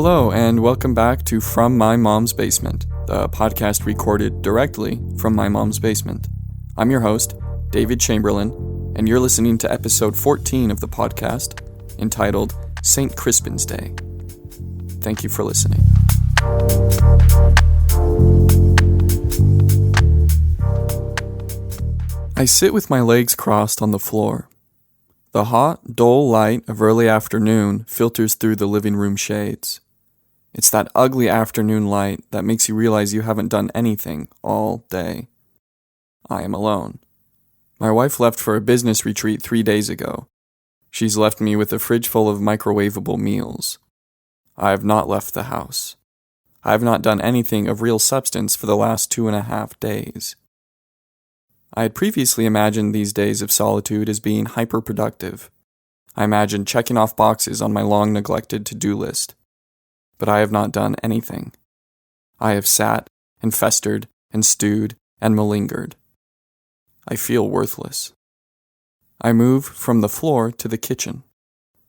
Hello, and welcome back to From My Mom's Basement, the podcast recorded directly from my mom's basement. I'm your host, David Chamberlain, and you're listening to episode 14 of the podcast, entitled St. Crispin's Day. Thank you for listening. I sit with my legs crossed on the floor. The hot, dull light of early afternoon filters through the living room shades. It's that ugly afternoon light that makes you realize you haven't done anything all day. I am alone. My wife left for a business retreat 3 days ago. She's left me with a fridge full of microwavable meals. I have not left the house. I have not done anything of real substance for the last 2.5 days. I had previously imagined these days of solitude as being hyper-productive. I imagined checking off boxes on my long-neglected to-do list. But I have not done anything. I have sat and festered and stewed and malingered. I feel worthless. I move from the floor to the kitchen.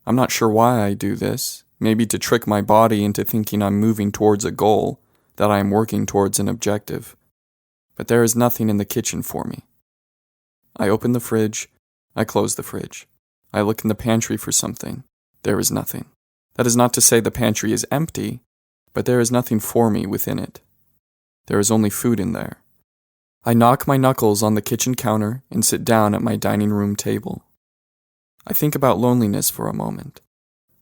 I'm not sure why I do this, maybe to trick my body into thinking I'm moving towards a goal, that I am working towards an objective. But there is nothing in the kitchen for me. I open the fridge. I close the fridge. I look in the pantry for something. There is nothing. That is not to say the pantry is empty, but there is nothing for me within it. There is only food in there. I knock my knuckles on the kitchen counter and sit down at my dining room table. I think about loneliness for a moment.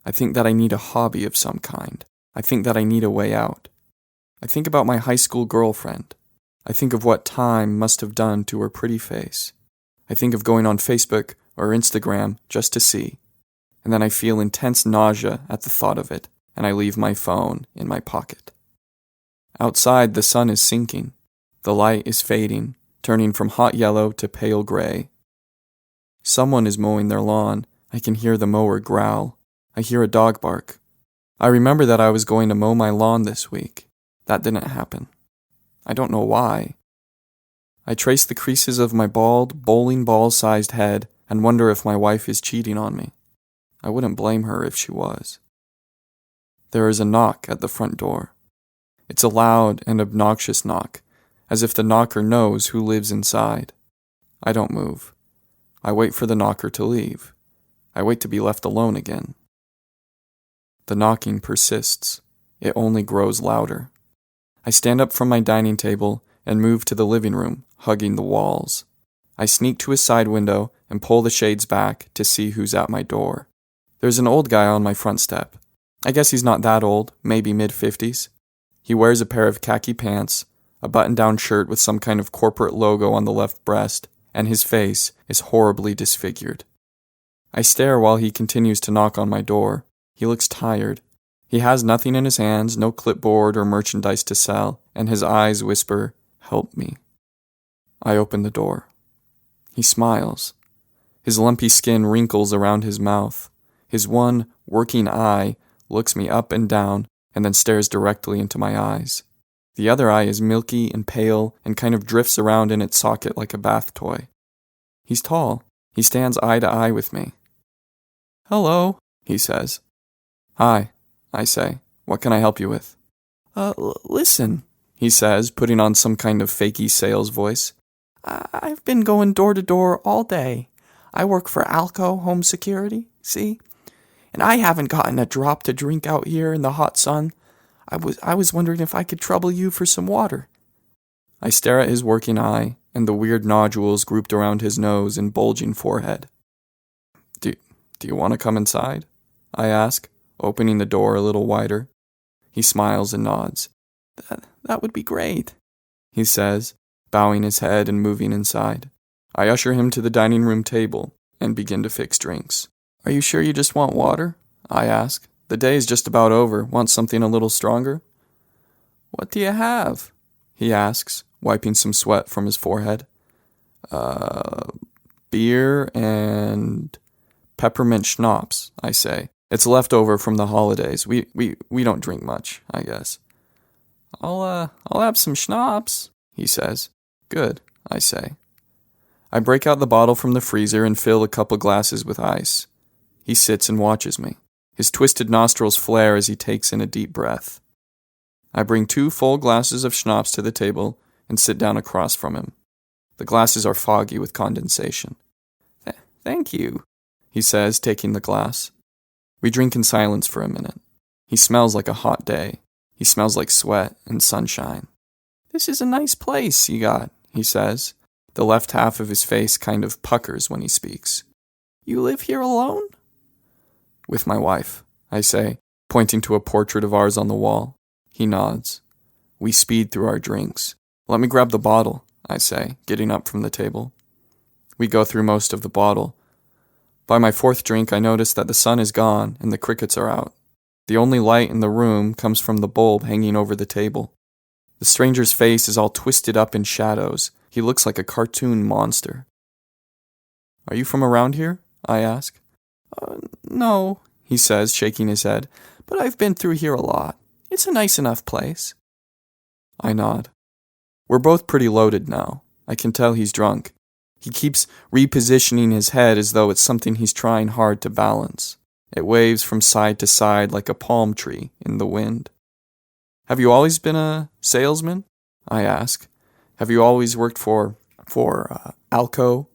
I think that I need a hobby of some kind. I think that I need a way out. I think about my high school girlfriend. I think of what time must have done to her pretty face. I think of going on Facebook or Instagram just to see. And then I feel intense nausea at the thought of it, and I leave my phone in my pocket. Outside, the sun is sinking. The light is fading, turning from hot yellow to pale gray. Someone is mowing their lawn. I can hear the mower growl. I hear a dog bark. I remember that I was going to mow my lawn this week. That didn't happen. I don't know why. I trace the creases of my bald, bowling ball-sized head and wonder if my wife is cheating on me. I wouldn't blame her if she was. There is a knock at the front door. It's a loud and obnoxious knock, as if the knocker knows who lives inside. I don't move. I wait for the knocker to leave. I wait to be left alone again. The knocking persists. It only grows louder. I stand up from my dining table and move to the living room, hugging the walls. I sneak to a side window and pull the shades back to see who's at my door. There's an old guy on my front step. I guess he's not that old, maybe mid-50s. He wears a pair of khaki pants, a button-down shirt with some kind of corporate logo on the left breast, and his face is horribly disfigured. I stare while he continues to knock on my door. He looks tired. He has nothing in his hands, no clipboard or merchandise to sell, and his eyes whisper, "Help me." I open the door. He smiles. His lumpy skin wrinkles around his mouth. His one working eye looks me up and down and then stares directly into my eyes. The other eye is milky and pale and kind of drifts around in its socket like a bath toy. He's tall. He stands eye to eye with me. "Hello," he says. "Hi," I say. "What can I help you with?" Listen," he says, putting on some kind of fakey sales voice. "I've been going door to door all day. I work for Alco Home Security, see? And I haven't gotten a drop to drink out here in the hot sun. I was wondering if I could trouble you for some water." I stare at his working eye and the weird nodules grouped around his nose and bulging forehead. Do you want to come inside?" I ask, opening the door a little wider. He smiles and nods. That would be great," he says, bowing his head and moving inside. I usher him to the dining room table and begin to fix drinks. "Are you sure you just want water?" I ask. "The day is just about over. Want something a little stronger?" "What do you have?" he asks, wiping some sweat from his forehead. Beer and peppermint schnapps," I say. "It's leftover from the holidays. We don't drink much, I guess." I'll have some schnapps," he says. "Good," I say. I break out the bottle from the freezer and fill a couple glasses with ice. He sits and watches me. His twisted nostrils flare as he takes in a deep breath. I bring 2 full glasses of schnapps to the table and sit down across from him. The glasses are foggy with condensation. Thank you, he says, taking the glass. We drink in silence for a minute. He smells like a hot day. He smells like sweat and sunshine. This is a nice place you got, he says. The left half of his face kind of puckers when he speaks. You live here alone? With my wife, I say, pointing to a portrait of ours on the wall. He nods. We speed through our drinks. Let me grab the bottle, I say, getting up from the table. We go through most of the bottle. By my 4th drink, I notice that the sun is gone and the crickets are out. The only light in the room comes from the bulb hanging over the table. The stranger's face is all twisted up in shadows. He looks like a cartoon monster. Are you from around here? I ask. No, he says, shaking his head, but I've been through here a lot. It's a nice enough place. I nod. We're both pretty loaded now. I can tell he's drunk. He keeps repositioning his head as though it's something he's trying hard to balance. It waves from side to side like a palm tree in the wind. Have you always been a salesman? I ask. Have you always worked for Alco?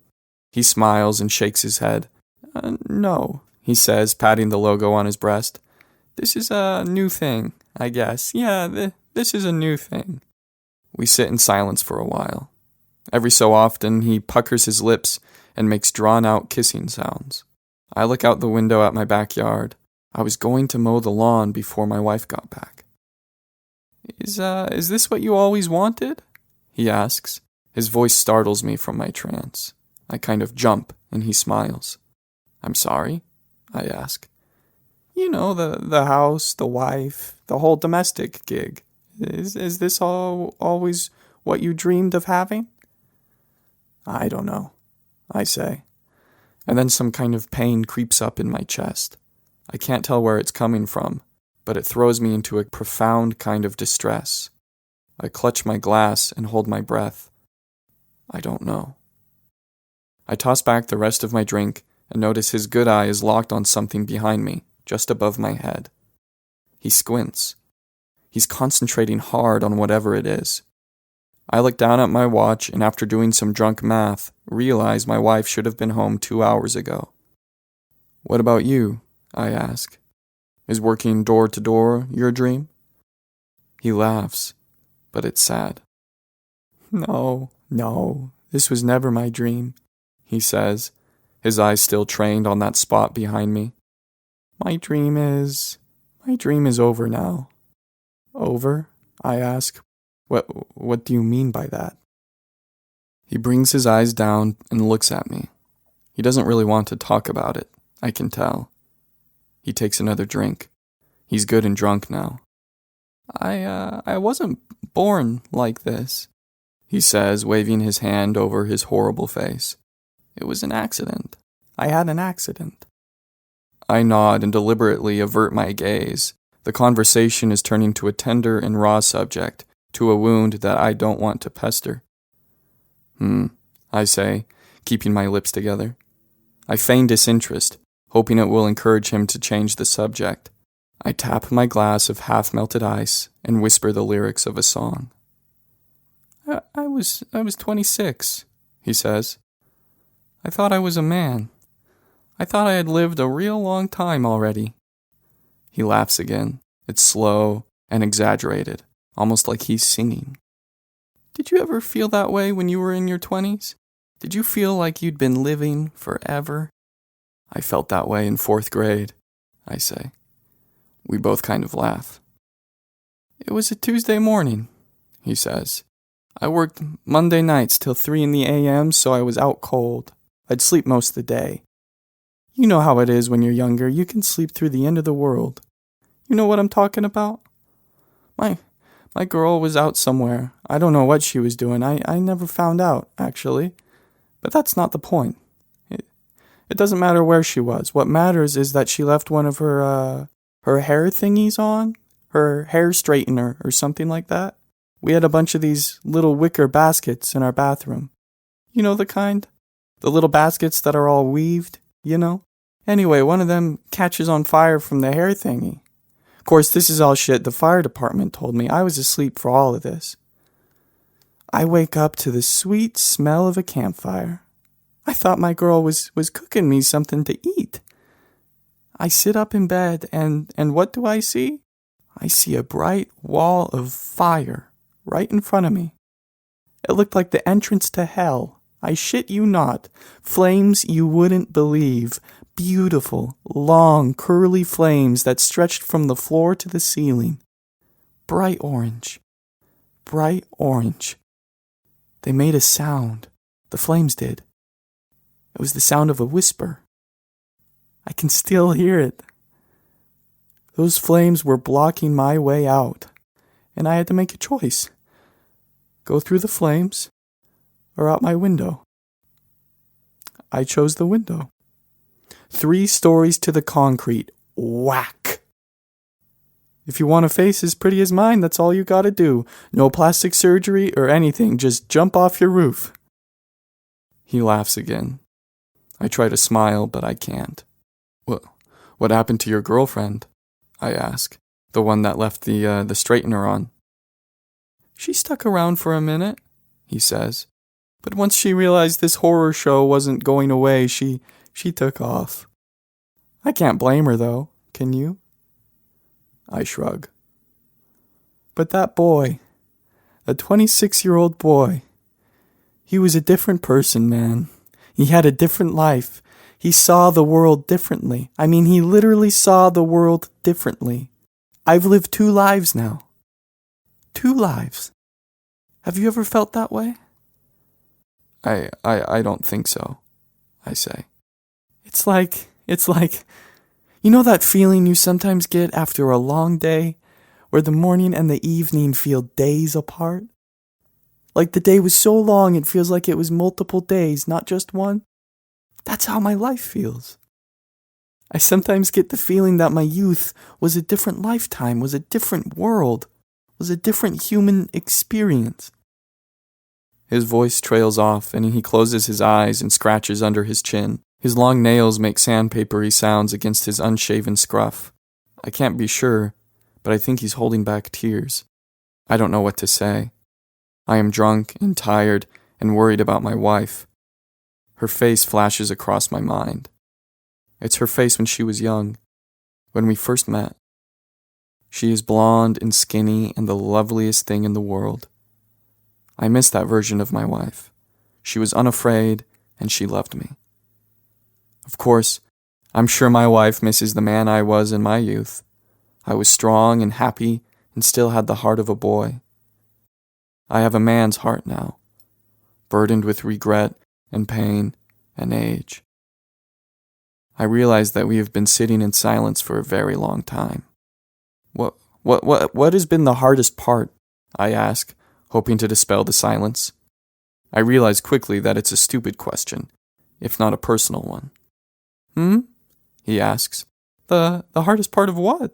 He smiles and shakes his head. No, he says, patting the logo on his breast. This is a new thing, I guess. Yeah, this is a new thing. We sit in silence for a while. Every so often, he puckers his lips and makes drawn-out kissing sounds. I look out the window at my backyard. I was going to mow the lawn before my wife got back. Is this what you always wanted? He asks. His voice startles me from my trance. I kind of jump, and he smiles. I'm sorry? I ask. You know, the house, the wife, the whole domestic gig. Is this always what you dreamed of having? I don't know, I say. And then some kind of pain creeps up in my chest. I can't tell where it's coming from, but it throws me into a profound kind of distress. I clutch my glass and hold my breath. I don't know. I toss back the rest of my drink and notice his good eye is locked on something behind me, just above my head. He squints. He's concentrating hard on whatever it is. I look down at my watch and after doing some drunk math, realize my wife should have been home 2 hours ago. What about you? I ask. Is working door to door your dream? He laughs, but it's sad. No, this was never my dream, he says, his eyes still trained on that spot behind me. My dream is over now. Over? I ask. What do you mean by that? He brings his eyes down and looks at me. He doesn't really want to talk about it, I can tell. He takes another drink. He's good and drunk now. I wasn't born like this, he says, waving his hand over his horrible face. It was an accident. I had an accident. I nod and deliberately avert my gaze. The conversation is turning to a tender and raw subject, to a wound that I don't want to pester. I say, keeping my lips together. I feign disinterest, hoping it will encourage him to change the subject. I tap my glass of half-melted ice and whisper the lyrics of a song. I was 26, he says. I thought I was a man. I thought I had lived a real long time already. He laughs again. It's slow and exaggerated, almost like he's singing. Did you ever feel that way when you were in your 20s? Did you feel like you'd been living forever? I felt that way in 4th grade, I say. We both kind of laugh. It was a Tuesday morning, he says. I worked Monday nights till 3 a.m, so I was out cold. I'd sleep most of the day. You know how it is when you're younger. You can sleep through the end of the world. You know what I'm talking about? My girl was out somewhere. I don't know what she was doing. I never found out, actually. But that's not the point. It doesn't matter where she was. What matters is that she left one of her hair thingies on. Her hair straightener or something like that. We had a bunch of these little wicker baskets in our bathroom. You know the kind? The little baskets that are all weaved, you know? Anyway, one of them catches on fire from the hair thingy. Of course, this is all shit the fire department told me. I was asleep for all of this. I wake up to the sweet smell of a campfire. I thought my girl was cooking me something to eat. I sit up in bed, and what do I see? I see a bright wall of fire right in front of me. It looked like the entrance to hell. I shit you not. Flames you wouldn't believe. Beautiful, long, curly flames that stretched from the floor to the ceiling. Bright orange. Bright orange. They made a sound. The flames did. It was the sound of a whisper. I can still hear it. Those flames were blocking my way out, and I had to make a choice. Go through the flames or out my window. I chose the window. 3 stories to the concrete. Whack! If you want a face as pretty as mine, that's all you gotta do. No plastic surgery or anything, just jump off your roof. He laughs again. I try to smile, but I can't. What happened to your girlfriend? I ask, the one that left the straightener on. She stuck around for a minute, he says. But once she realized this horror show wasn't going away, she took off. I can't blame her, though, can you? I shrug. But that boy, a 26-year-old boy, he was a different person, man. He had a different life. He saw the world differently. I mean, he literally saw the world differently. I've lived 2 lives now. 2 lives. Have you ever felt that way? I don't think so, I say. It's like, you know that feeling you sometimes get after a long day, where the morning and the evening feel days apart? Like the day was so long it feels like it was multiple days, not just one? That's how my life feels. I sometimes get the feeling that my youth was a different lifetime, was a different world, was a different human experience. His voice trails off, and he closes his eyes and scratches under his chin. His long nails make sandpapery sounds against his unshaven scruff. I can't be sure, but I think he's holding back tears. I don't know what to say. I am drunk and tired and worried about my wife. Her face flashes across my mind. It's her face when she was young, when we first met. She is blonde and skinny and the loveliest thing in the world. I miss that version of my wife. She was unafraid and she loved me. Of course, I'm sure my wife misses the man I was in my youth. I was strong and happy and still had the heart of a boy. I have a man's heart now, burdened with regret and pain and age. I realize that we have been sitting in silence for a very long time. What has been the hardest part? I ask, hoping to dispel the silence. I realize quickly that it's a stupid question, if not a personal one. He asks. The hardest part of what?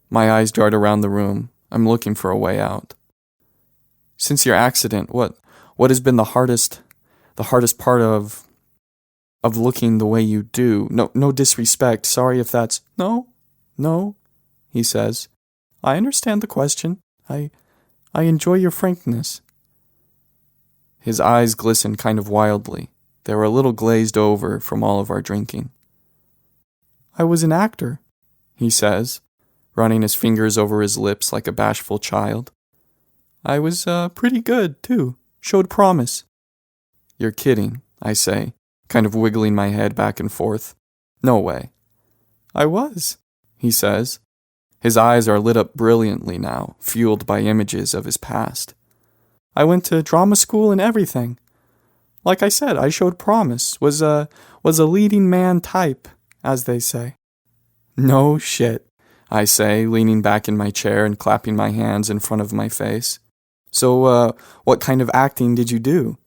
My eyes dart around the room. I'm looking for a way out. Since your accident, what has been the hardest part of looking the way you do? No disrespect. Sorry if that's... No, he says. I understand the question. I enjoy your frankness. His eyes glisten kind of wildly. They were a little glazed over from all of our drinking. I was an actor, he says, running his fingers over his lips like a bashful child. I was pretty good, too. Showed promise. You're kidding, I say, kind of wiggling my head back and forth. No way. I was, he says. His eyes are lit up brilliantly now, fueled by images of his past. I went to drama school and everything. Like I said, I showed promise, was a leading man type, as they say. No shit, I say, leaning back in my chair and clapping my hands in front of my face. So, what kind of acting did you do?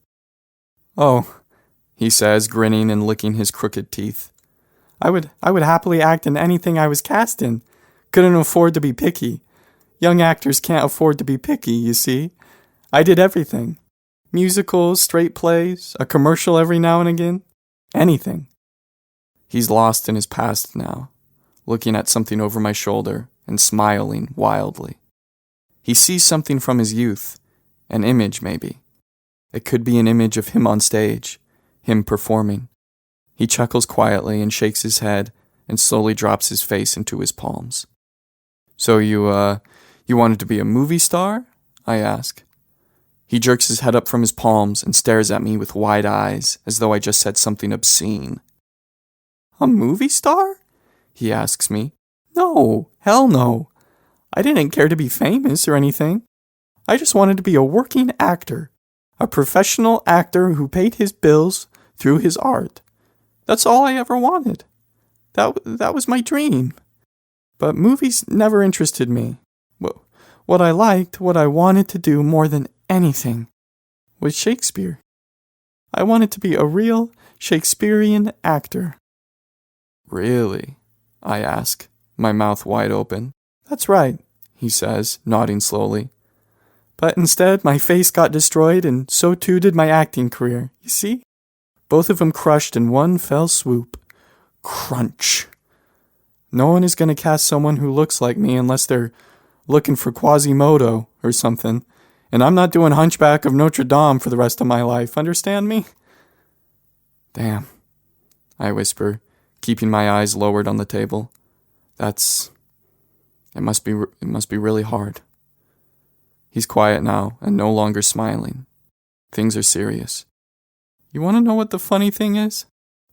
Oh, he says, grinning and licking his crooked teeth. I would happily act in anything I was cast in. Couldn't afford to be picky. Young actors can't afford to be picky, you see. I did everything. Musicals, straight plays, a commercial every now and again. Anything. He's lost in his past now, looking at something over my shoulder and smiling wildly. He sees something from his youth, an image maybe. It could be an image of him on stage, him performing. He chuckles quietly and shakes his head and slowly drops his face into his palms. So you wanted to be a movie star? I ask. He jerks his head up from his palms and stares at me with wide eyes, as though I just said something obscene. A movie star? He asks me. No, hell no. I didn't care to be famous or anything. I just wanted to be a working actor, a professional actor who paid his bills through his art. That's all I ever wanted. That was my dream. But movies never interested me. What I liked, what I wanted to do more than anything, was Shakespeare. I wanted to be a real Shakespearean actor. Really? I ask, my mouth wide open. That's right, he says, nodding slowly. But instead, my face got destroyed, and so too did my acting career. You see? Both of them crushed in one fell swoop. Crunch. No one is going to cast someone who looks like me unless they're looking for Quasimodo or something. And I'm not doing Hunchback of Notre Dame for the rest of my life, understand me? Damn, I whisper, keeping my eyes lowered on the table. It must be really hard. He's quiet now and no longer smiling. Things are serious. You want to know what the funny thing is?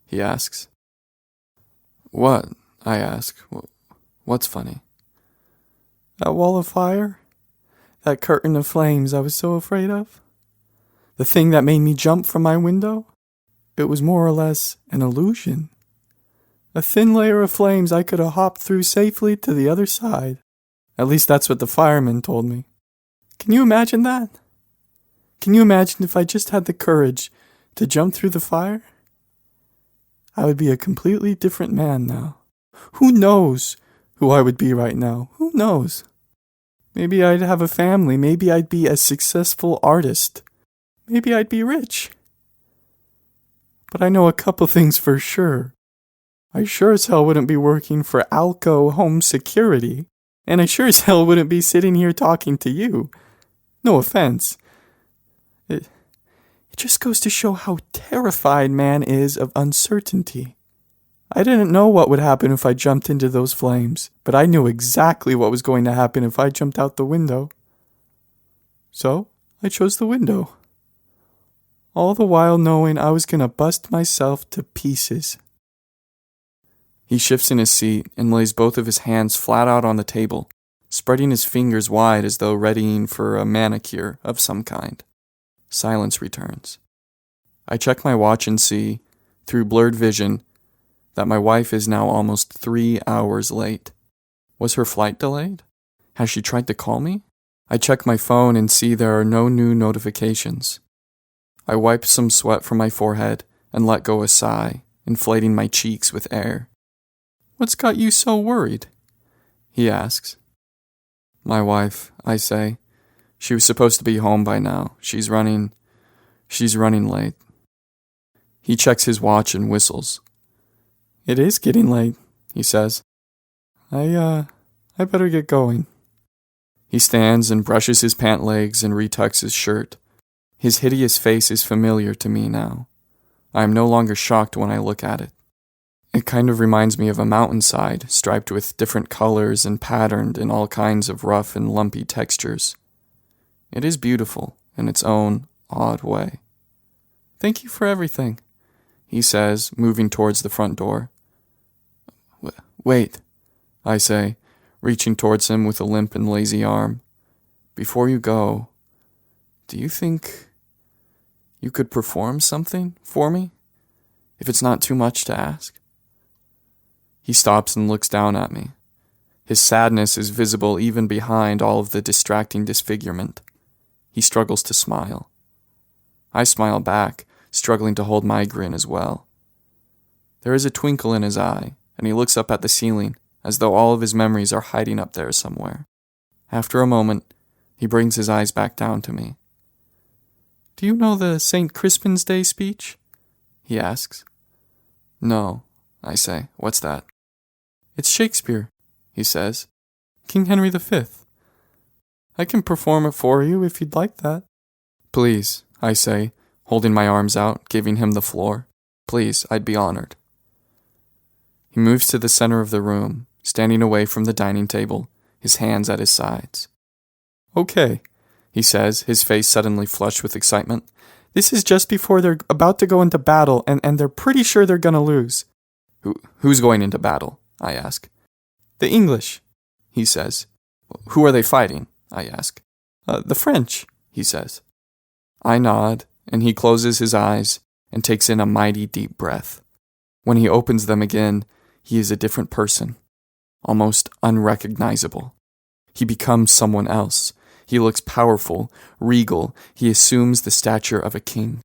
He asks. What? I ask. What's funny? That wall of fire? That curtain of flames I was so afraid of? The thing that made me jump from my window? It was more or less an illusion. A thin layer of flames I could have hopped through safely to the other side. At least that's what the fireman told me. Can you imagine that? Can you imagine if I just had the courage to jump through the fire? I would be a completely different man now. Who knows who I would be right now? Who knows? Maybe I'd have a family. Maybe I'd be a successful artist. Maybe I'd be rich. But I know a couple things for sure. I sure as hell wouldn't be working for Alco Home Security. And I sure as hell wouldn't be sitting here talking to you. No offense. It just goes to show how terrified man is of uncertainty. I didn't know what would happen if I jumped into those flames, but I knew exactly what was going to happen if I jumped out the window. So, I chose the window. All the while knowing I was going to bust myself to pieces. He shifts in his seat and lays both of his hands flat out on the table, spreading his fingers wide as though readying for a manicure of some kind. Silence returns. I check my watch and see, through blurred vision, that my wife is now almost 3 hours late. Was her flight delayed? Has she tried to call me? I check my phone and see there are no new notifications. I wipe some sweat from my forehead and let go a sigh, inflating my cheeks with air. What's got you so worried? He asks. My wife, I say. She was supposed to be home by now. She's running late. He checks his watch and whistles. It is getting late, he says. I better get going. He stands and brushes his pant legs and retucks his shirt. His hideous face is familiar to me now. I am no longer shocked when I look at it. It kind of reminds me of a mountainside, striped with different colors and patterned in all kinds of rough and lumpy textures. It is beautiful in its own odd way. Thank you for everything, he says, moving towards the front door. Wait, I say, reaching towards him with a limp and lazy arm. Before you go, do you think you could perform something for me? If it's not too much to ask? He stops and looks down at me. His sadness is visible even behind all of the distracting disfigurement. He struggles to smile. I smile back, struggling to hold my grin as well. There is a twinkle in his eye, and he looks up at the ceiling, as though all of his memories are hiding up there somewhere. After a moment, he brings his eyes back down to me. Do you know the St. Crispin's Day speech? He asks. No, I say. What's that? It's Shakespeare, he says. King Henry V. I can perform it for you if you'd like that. Please, I say, holding my arms out, giving him the floor. Please, I'd be honored. He moves to the center of the room, standing away from the dining table, his hands at his sides. Okay, he says, his face suddenly flushed with excitement. This is just before they're about to go into battle, and they're pretty sure they're gonna lose. Who's going into battle? I ask. The English, he says. Who are they fighting? I ask. The French, he says. I nod, and he closes his eyes and takes in a mighty deep breath. When he opens them again, he is a different person, almost unrecognizable. He becomes someone else. He looks powerful, regal. He assumes the stature of a king.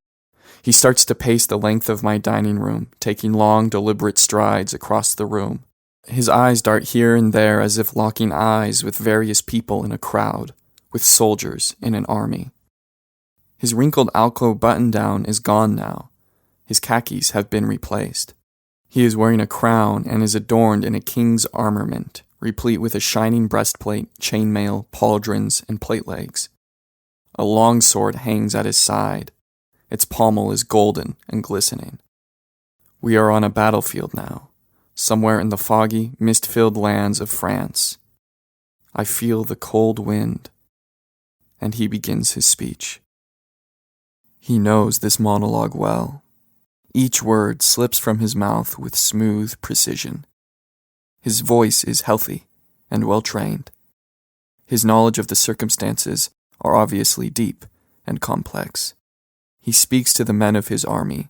He starts to pace the length of my dining room, taking long, deliberate strides across the room. His eyes dart here and there as if locking eyes with various people in a crowd, with soldiers in an army. His wrinkled alcove button-down is gone now. His khakis have been replaced. He is wearing a crown and is adorned in a king's armament, replete with a shining breastplate, chainmail, pauldrons, and plate legs. A long sword hangs at his side. Its pommel is golden and glistening. We are on a battlefield now, somewhere in the foggy, mist-filled lands of France. I feel the cold wind, and he begins his speech. He knows this monologue well. Each word slips from his mouth with smooth precision. His voice is healthy and well-trained. His knowledge of the circumstances are obviously deep and complex. He speaks to the men of his army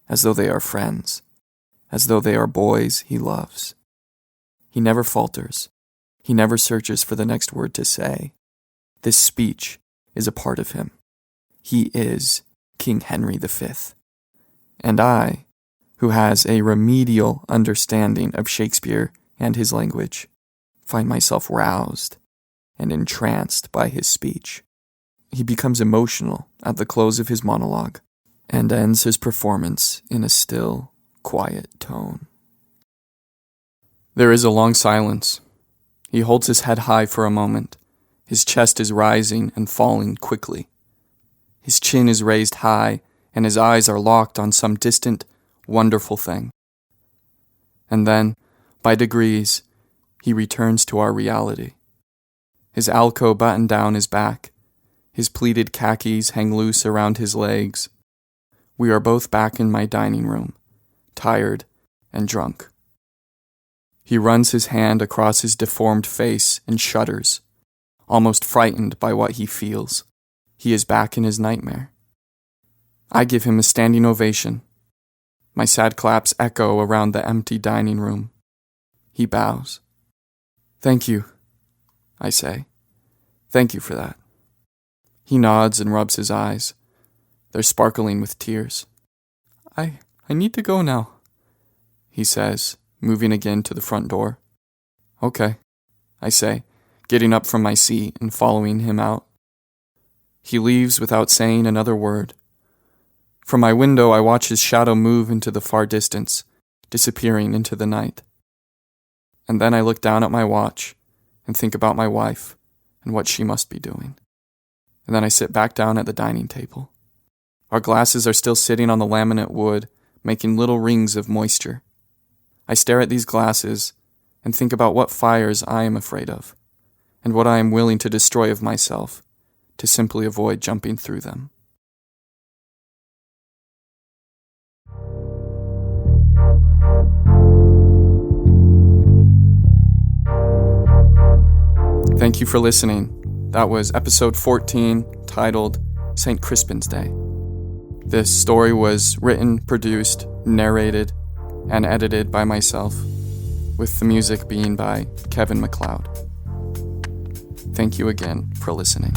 as though they are friends, as though they are boys he loves. He never falters. He never searches for the next word to say. This speech is a part of him. He is King Henry V. And I, who has a remedial understanding of Shakespeare and his language, find myself roused and entranced by his speech. He becomes emotional at the close of his monologue and ends his performance in a still, quiet tone. There is a long silence. He holds his head high for a moment. His chest is rising and falling quickly. His chin is raised high, and his eyes are locked on some distant, wonderful thing. And then, by degrees, he returns to our reality. His alcove buttoned down his back. His pleated khakis hang loose around his legs. We are both back in my dining room, tired and drunk. He runs his hand across his deformed face and shudders, almost frightened by what he feels. He is back in his nightmare. I give him a standing ovation. My sad claps echo around the empty dining room. He bows. Thank you, I say. Thank you for that. He nods and rubs his eyes. They're sparkling with tears. I need to go now, he says, moving again to the front door. Okay, I say, getting up from my seat and following him out. He leaves without saying another word. From my window, I watch his shadow move into the far distance, disappearing into the night. And then I look down at my watch and think about my wife and what she must be doing. And then I sit back down at the dining table. Our glasses are still sitting on the laminate wood, making little rings of moisture. I stare at these glasses and think about what fires I am afraid of, and what I am willing to destroy of myself to simply avoid jumping through them. Thank you for listening. That was episode 14, titled St. Crispin's Day. This story was written, produced, narrated, and edited by myself, with the music being by Kevin MacLeod. Thank you again for listening.